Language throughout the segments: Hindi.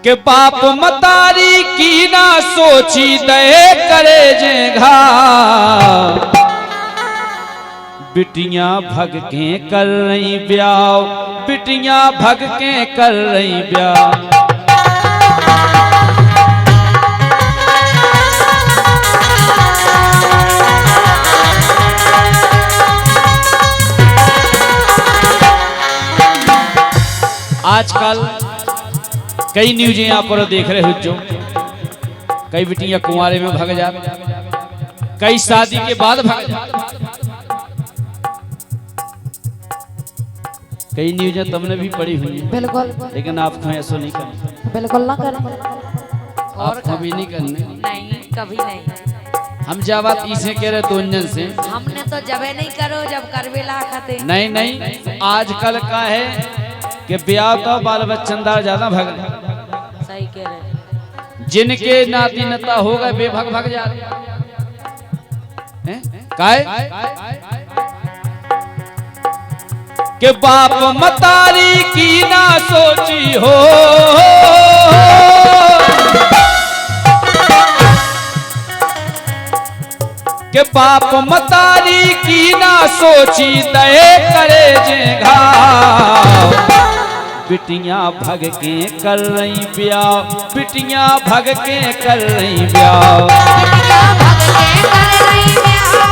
के बाप मतारी की ना सोची दे करे जे घा बिटियां भग के कर रही ब्याह, बिटियां भग के कर रही ब्याह। आजकल कई न्यूज यहाँ पर देख रहे हो जो कई बिटियां कुंवारे में भाग जा, कई शादी के बाद भाग जा। कई न्यूज तुमने भी पढ़ी हुई है, बिल्कुल, लेकिन आपको ऐसा नहीं करना, बिल्कुल ना करें। और कभी नहीं करने, नहीं कभी नहीं। हम जब बात इसे कह रहे दोनजन से, हमने तो जबे नहीं करो जब करवे ला खाते। नहीं नहीं, आजकल का है कि ब्याह तो बाल बच्चनदार ज्यादा भाग रहे। सही कह रहे। जिनके नाती नता होगा बेभग भाग जा रहे काय के बाप मतारी की ना सोची हो, के बाप मतारी की ना सोची दे करे जे घाव। बिटियां भग के कर रही ब्याह, बिटियां भग के कर रही ब्याह।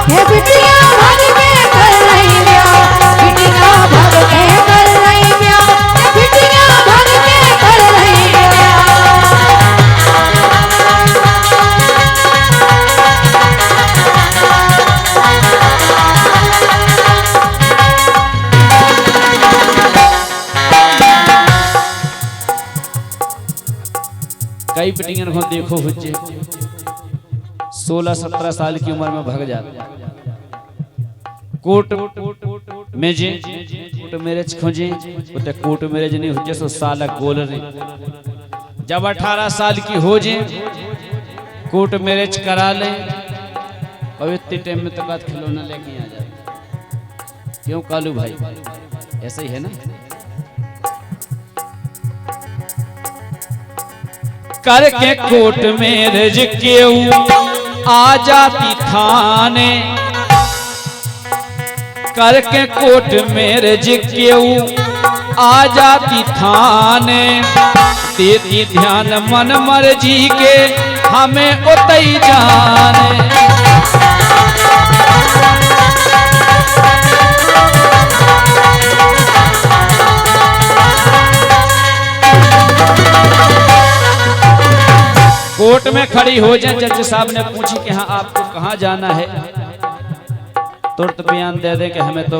बिटियां भग के कर रही ब्याह, बिटियां भग के कर रही ब्याह, बिटियां भग के कर रही ब्याह। कई बिटियां को देखो बच्चे 16-17 साल की उम्र में भाग जाते, कोर्ट में जे कोर्ट मैरिज खोजे तो कोर्ट मैरिज नहीं हो सो साल गोल रहे। जब 18 साल की हो जे कोर्ट मैरिज करा ले और इतने टाइम में तो बात खिलौना लेके आ जाए। क्यों कालू भाई, ऐसा ही है ना। करके कोर्ट मैरिज क्यों आ जाती थाने, करके कोर्ट मैरिज क्यों आ जाती थाने। देती ध्यान मन मर्जी के हमें उतई जाने। कोर्ट में खड़ी हो जाए, जज साहब ने पूछी कि हाँ आपको कहाँ जाना है, तुरंत बयान दे दें कि हमें तो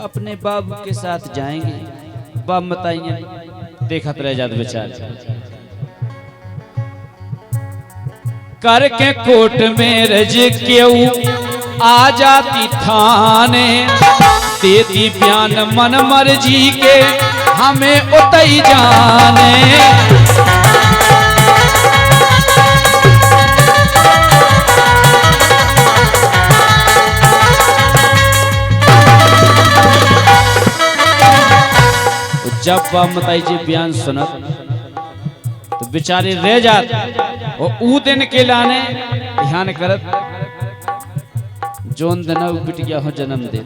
अपने बाबू के साथ जाएंगे। बाप बताइए, देखत रह जाते बेचारे। करके कोर्ट मैरिज क्यों आ जाती थाने। देती बयान मन मर्जी के हमें उतई जाने। जब बाप मताई जी बयान सुनत तो बेचारे रह जाते और ऊ दिन के लाने ध्यान करत जोन दना बिटिया हो जन्म दे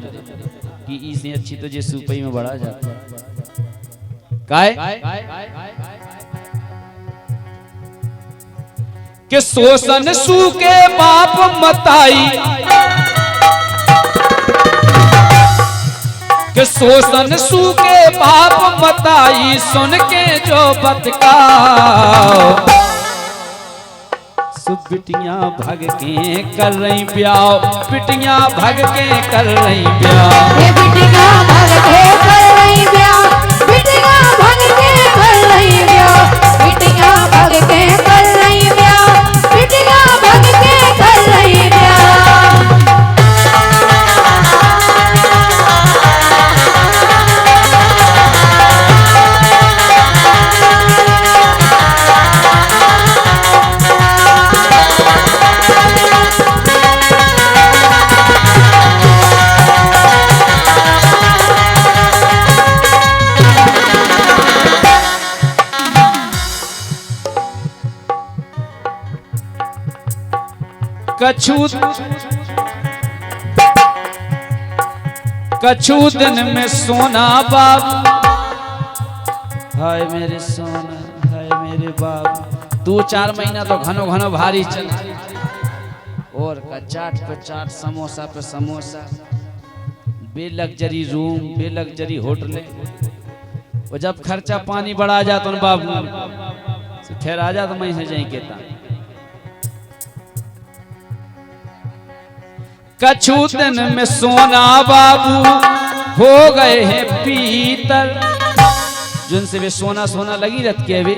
कि इससे अच्छी तो जे सुपई में बढ़ा जाता काय के शोषण सू के बाप मताई, के शोषण सू के बाप मताई सुन के जो बतकाओ। सब बिटियां भग के कर रही ब्याह, बिटियां भग के कर रही ब्याह। ये बिटियां भग के कर रही ब्याह, बिटियां भग के कर रही ब्याह, बिटियां भग के कर रही ब्याह, बिटियां भग के कर रही ब्याह। कछु दिन में सोना बाबू, हाय मेरे सोना, हाय मेरे बाबू। 2-4 महीना तो घनो घनो भारी चल, और का चाट पे चाट, समोसा पे समोसा, बेलग्जरी रूम, बेलग्जरी होटलें। और जब खर्चा पानी बढ़ा जाता तो बाबू फिर आ जाता मैं से जाई कहता। कछु दिन में सोना बाबू हो गए हैं पीतल, जिनसे वे सोना सोना लगी रहती के वे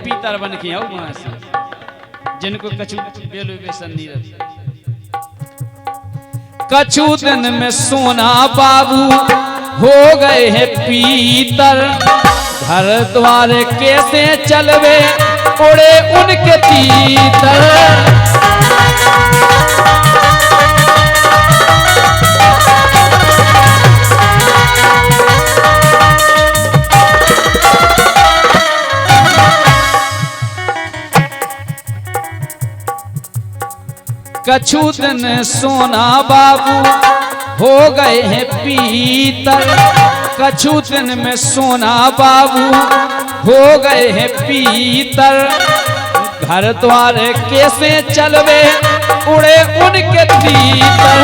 पीतल बन के आओ वहां से, जिनको कछु बेलो बेसन नहीं रहता। कछु दिन में सोना बाबू हो गए हैं पीतल, घर द्वार कैसे चलवे उड़े उनके तीतर। कछु दिन सोना बाबू हो गए हैं पीतल, कछु दिन में सोना बाबू हो गए हैं पीतल, घर द्वार कैसे चलवे उड़े उनके तीतर।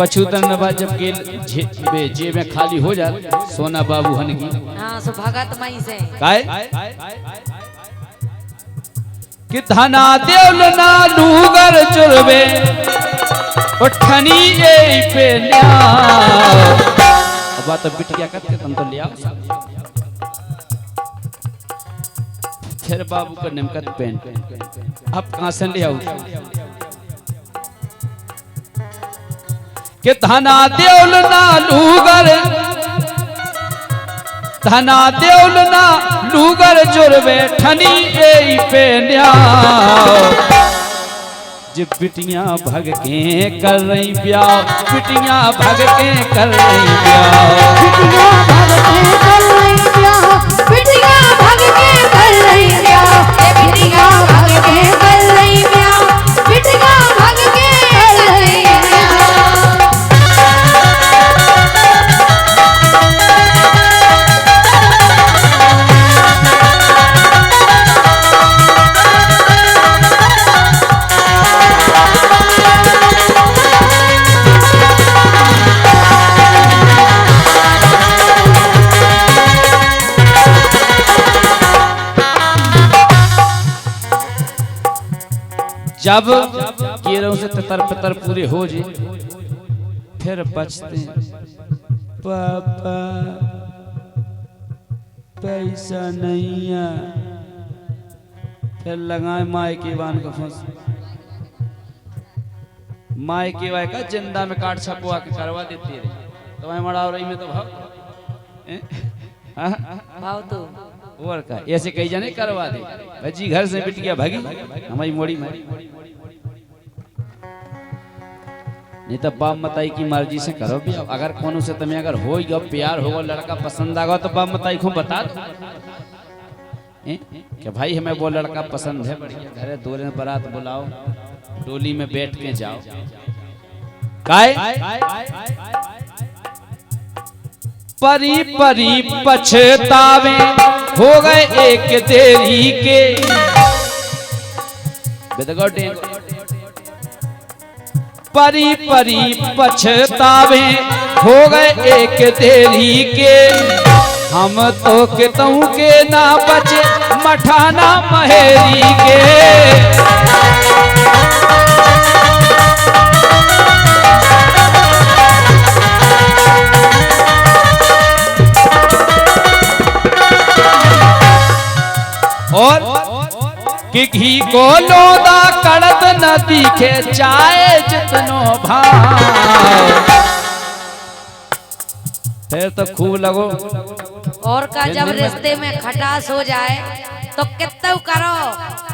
कछु दिन बाद जब जेब में खाली हो जाए सोना बाबू हन की, हाँ सो भगत मई से काय कि धना देवल ना लूगर चुरबे उठनी ए पे न्या। अब बात बिटिया करते तुम तो ले आओ, फिर बाबू का निमकत पेन, अब कहां से ले आऊं कि धना देवल ना लूगर, धना देवल ना लूगर जुर्बे ठनी ए पे न्याव। जब बिटियां भग के कर रही ब्याह, बिटियां भग के कर रही ब्याह, बिटियां भग के कर रही ब्याह, बिटियां भग के कर रही ब्याह, बिटियां भग के कर रही ब्याह, बिटियां भग के कर रही ब्याह। जब केरों से ततर पतर पूरे हो जे फिर बचते पापा पैसा नहीं है, फिर लगाए माए के वान को फंस, माए के वाय का जिंदा में काट छपवा के करवा देती है। तो मैं मड़ा रही में तो भाव भाव तो और का ऐसे कई जने करवा दे भजी घर से बिटिया भागी हमारी मोड़ी मारी, नहीं तो बाप मताई की मर्जी से करो भी। अगर कोनो से तुम्हें अगर हो गया प्यार होगा लड़का पसंद आगा तो बाप मताई को बता दो कि भाई हमें वो लड़का पसंद है, बढ़िया घरे दो दिन बारात बुलाओ, डोली में बैठ के जाओ। काय परी परी पछतावे हो गए एक देरी के, परी परी पछतावे हो गए एक देरी के, हम तो कितों के ना बचे मठाना महेरी के। और कि घी को लोदा कड़त न दिखे चाहे जितनो भाव, फिर तो खूब लगो। और का जब रिश्ते में खटास हो जाए तो कितना करो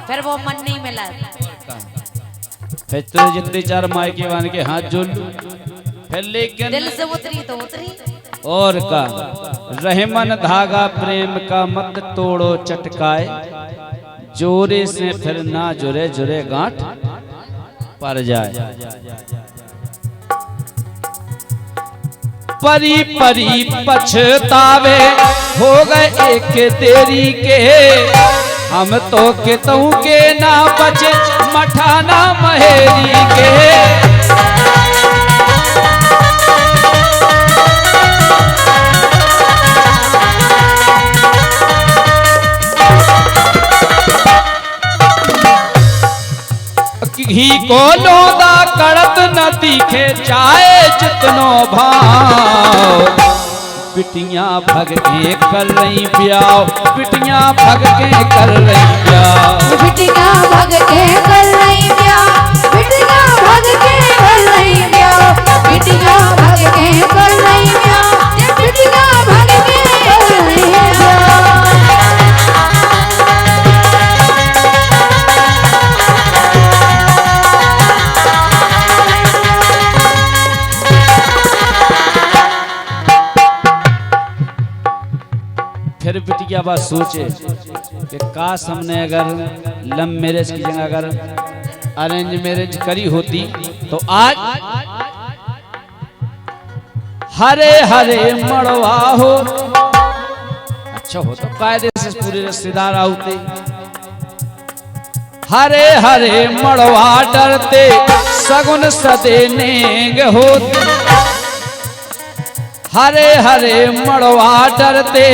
फिर वो मन नहीं मिला, फिर तेरे जितने चार मायके वान के हाथ जोड़ लूं फिर लेकिन दिल से उतरी तो उतरी। और का रहमन धागा प्रेम का मत तोड़ो चटकाए, जोरे से फिर ना जुरे जुरे गांठ पर जाए। परी परी पछतावे हो गए एक तेरी के, हम तो के तऊ के ना बचे मठाना महेरी के। घी को लोदा कड़त न दिखे चाहे जितनो भाव, बिटियां भग के कर रही ब्याह, बिटियां भग के कर रही ब्याह, बिटियां भग के कर रही ब्याह, बिटियां भग के कर रही ब्याह, बिटियां भग के कर रही ब्याह, बिटियां भग के कर रही ब्याह। फिर बिटिया बात सोचे कि काश हमने अगर लव मैरिज की जगह अगर अरेंज मैरिज करी होती तो आज हरे हरे मड़वा हो। अच्छा हो तो कायदे से पूरे रिश्तेदार आते, हरे हरे मड़वा डरते सगुन सदे नेंग होती, हरे हरे मड़वा डरते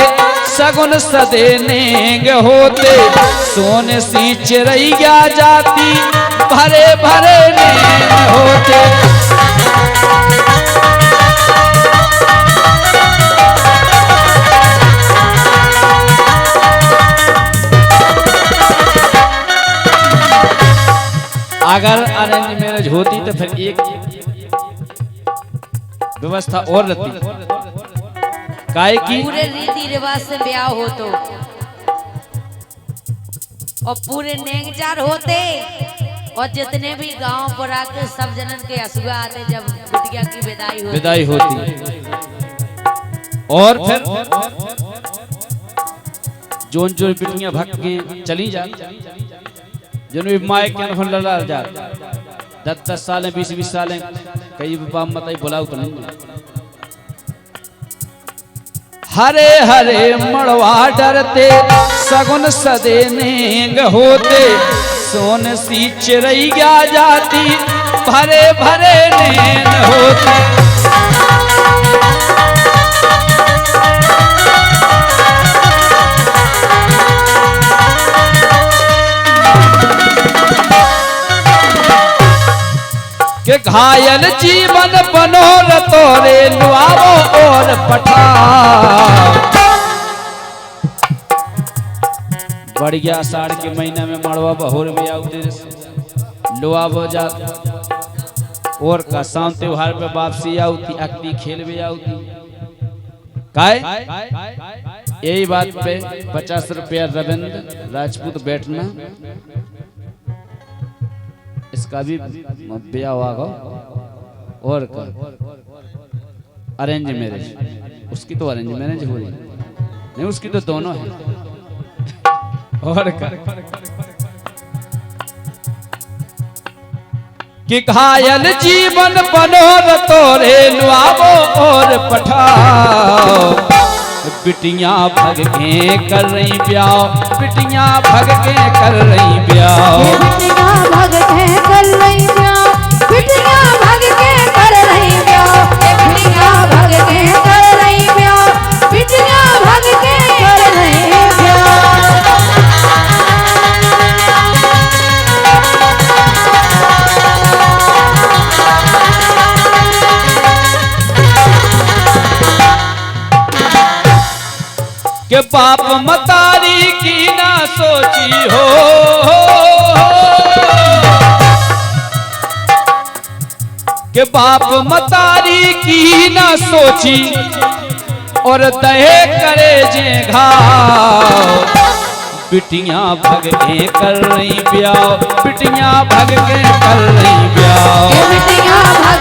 सगुन सदे नेंग होते, सोने सी चिरैया जाती भरे भरे नेंग होते। अगर अरेंज मैरिज होती तो फिर एक व्यवस्था और रहती, काहे की पूरे रीति रिवाज से ब्याह हो तो और पूरे नेंगजार होते और जितने भी गांव पुरा के सब जनन के हसुआ आते जब बिटिया की विदाई होती। और फिर जोन जो बिटियां भग के चली जा, जन भी माए के अनफन लड़ा जा 10-10 साल 20-20 साल कई बाप मत बुलाओ तो नहीं। हरे हरे मड़वा डरते सगुन सदे नेंग होते, सोन सी चिरैया जाती भरे भरे नेंग होते। के घायल जीवन बनो रतोरे लुआवो और पठाओ। बढ़िया आषाढ़ के महीना में मड़वा बहोर भी आउते लुआवो जा, और का शाम त्योहार पे वापसी आउती, अकली खेल भी आउती। काय यही बात पे 50 रुपया रविंद्र राजपूत बैठना, इसका भी ब्याह होगा। और का अरेंज मैरिज, उसकी तो अरेंज मैरिज हो रही नहीं, उसकी तो दोनों है। और का कि घायल जीवन बनो रतोरे लुआवो और पठाओ, बिटियां भग के कर रही ब्याह, बिटियां भग के कर रही ब्याह, बिटियां भग के कर रही ब्याह, बिटियां भग के कर रही ब्याह, बिटियां भग के कर रही ब्याह, बिटियां भग के कर रही ब्याह। के बाप मतारी की ना सोची हो, के बाप मतारी की ना सोची और दहे करे जे घाव, बिटियां भग के कर रही ब्याह, बिटियां भग के कर रही ब्याह। बिटियां भग